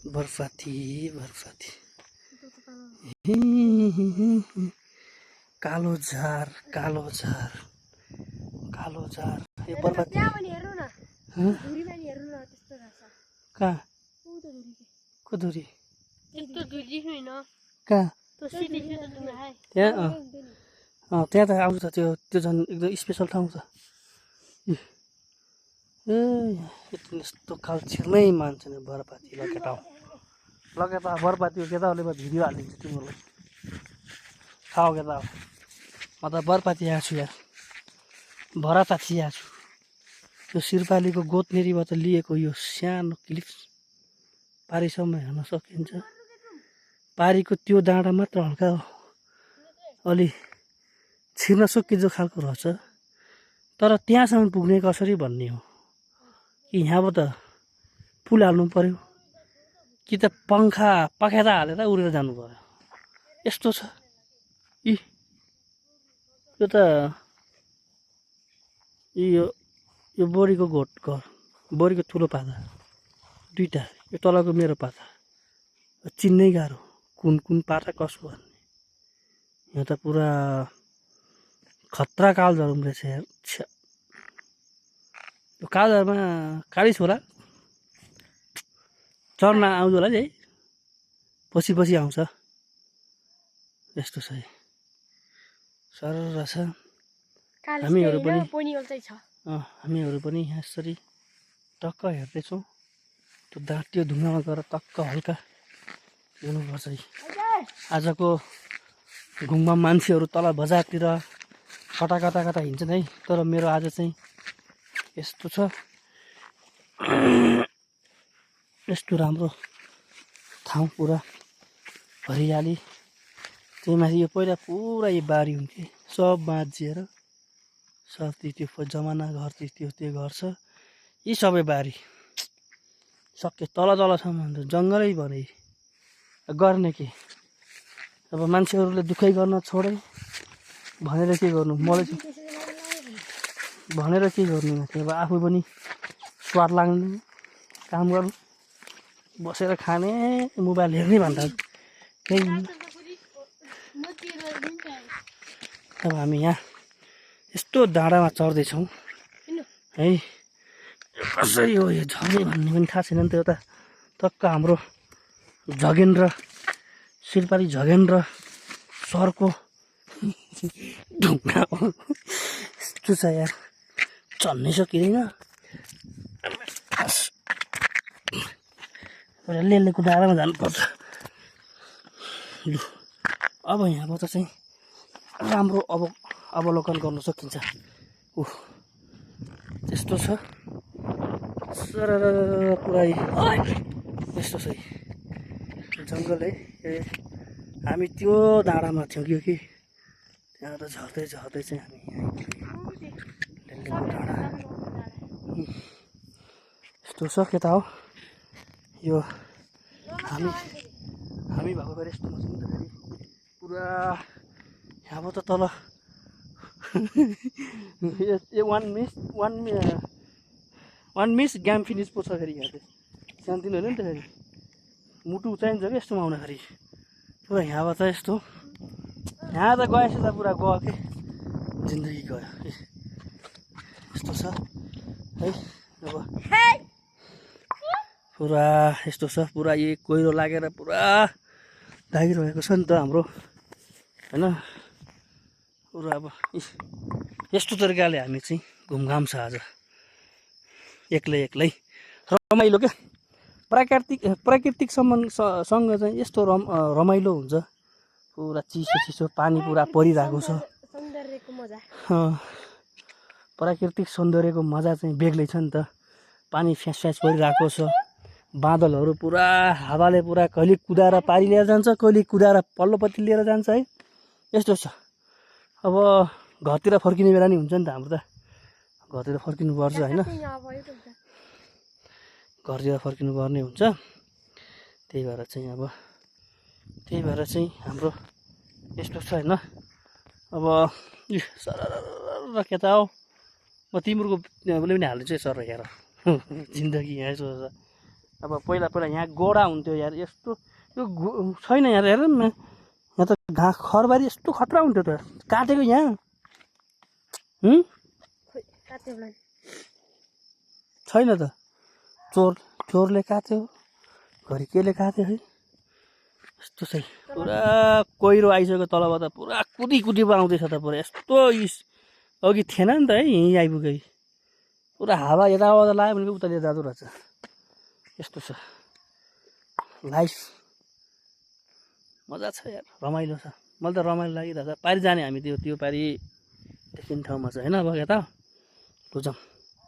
बर्फाती कालो झार यो बर्फाती कहाँ कुदुरी कहाँ त्यहाँ त आउँछ त्यो झन् एकदम स्पेसल ठाउँ छ यस्तो खाल छिर्नै मान्छन् बर्फाती लकेटा बर्फाती केटाहरूले म भिडियो हालिदिन्छु तिमीहरूलाई खाऊ केटा हो म त बर्फाती आएको छु यार भरापाती आएको छु यो सिरपालीको गोतनेरीबाट लिएको यो सानो क्लिप पारीसम्म हेर्न सकिन्छ पारीको त्यो डाँडा मात्र हल्का अलि छिर्न सकिन्छ खालको रहेछ तर त्यहाँसम्म पुग्ने कसरी भन्ने हो कि यहाँबाट पुल हाल्नु पर्यो कि त पखेटा हालेर उडेर जानु पर्यो यस्तो छ यो त यो बोरीको घर बोरीको ठुलो पाता दुईटा यो तलको मेरो पाता चिन्नै गाह्रो कुन पाता कसको भन्ने यहाँ त पुरा खतरा कालझर उम्रेछ यार यो कालझरमा काली छोरा चढ्न आउँछ होला नि है पछि आउँछ यस्तो छ सरर छ हामीहरू पनि यहाँ यसरी टक्क हेर्दैछौँ त्यो ढुङ्गामा गएर टक्क हल्का हुनुपर्छ आजको घुममा मान्छेहरू तल बजारतिर कता हिँड्छन् है तर मेरो आज चाहिँ यस्तो छ यस्तो राम्रो ठाउँ पुरा हरियाली त्यही माथि यो पहिला पुरा यो बारी हुन्थे सब बाँचिएर सब त्यो जमाना घर त्यो घर छ यी सबै बारी सके तलसम्म जङ्गलै भने गर्ने के अब मान्छेहरूले दुःखै गर्न छोडे भनेर के गर्नु मलाई भनेर के गर्नु अब आफू पनि स्वाद लाग्ने काम गर्नु बसेर खाने मोबाइल हेर्ने भन्दा केही अब हामी यहाँ यस्तो डाँडामा चढ्दैछौँ है कसरी हो यो झर्ने भन्ने पनि थाहा छैन नि त एउटा टक्क हाम्रो झगेन्द्र सिरपाली झगेन्द्र सरको ढुङ्गा हो यस्तो छ यार चढ्नै सकिँदैन लेलेको डाँडामा जानुपर्छ लु अब यहाँबाट चाहिँ राम्रो अवलोकन गर्न सकिन्छ त्यस्तो छ पुरै यस्तो छ जङ्गल है हामी त्यो डाँडामा थियौँ कि त्यहाँबाट झर्दै चाहिँ हामी लेलेको डाँडा यस्तो छ केटा हो यो हामी भएको बेर यस्तो मजा नि त फेरि पुरा यहाँबाट तल वान मिस गेम फिनिस पो छ फेरि यहाँ चाहिँ सानोतिनो होइन नि त फेरि मुटु चाहिन्छ क्या यस्तोमा आउँदाखेरि पुरा यहाँबाट यस्तो यहाँ त गएपछि त पुरा गयो कि जिन्दगी गयो यस्तो छ है अब पुरा यस्तो छ पुरा यही कोइरो लागेर पुरा दागिरहेको छ नि त हाम्रो होइन पुरा अब यस्तो तरिकाले हामी चाहिँ घुमघाम छ आज एक्लै रमाइलो क्या प्राकृतिकसँग चाहिँ यस्तो रमाइलो हुन्छ पुरा चिसो पानी पुरा परिरहेको छ प्राकृतिक सौन्दर्यको मजा चाहिँ बेग्लै छ नि त पानी फ्यास परिरहेको छ बादलहरू पुरा हावाले पुरा कहिले कुदाएर पारी लिएर जान्छ कहिले कुदाएर पल्लोपट्टि लिएर जान्छ है यस्तो छ अब घरतिर फर्किने बेला नि हुन्छ नि त हाम्रो त घरतिर फर्किनुपर्छ होइन घरतिर फर्किनुपर्ने हुन्छ त्यही भएर चाहिँ हाम्रो यस्तो छ होइन अब सर के त हो म तिम्रो पनि हालिदिन्छु है सर हेर जिन्दगी यहाँ यसो छ अब पहिला पहिला यहाँ गोडा हुन्थ्यो यार, यस्तो यो छैन यार, हेर न यहाँ त घाँस खरबारी यस्तो खतरा हुन्थ्यो त, काटेको यहाँ छैन त, चोरले काट्यो, घरि केले काट्यो है, यस्तो चाहिँ पुरा कोइरो आइसक्यो तलबाट, पुरा कुदी कुदी आउँदैछ त पुरा, यस्तो अघि थिएन नि त है, यहीँ आइपुग्यो, पुरा हावा यताउता लाग्यो भने उता जाँदो रहेछ, यस्तो छ लाइफ, मजा छ यार, रमाइलो छ, मलाई त रमाइलो लागिरहेछ। पारि जाने हामी त्यो पारि देखिने ठाउँमा छ होइन, अब यता लुजाउँ।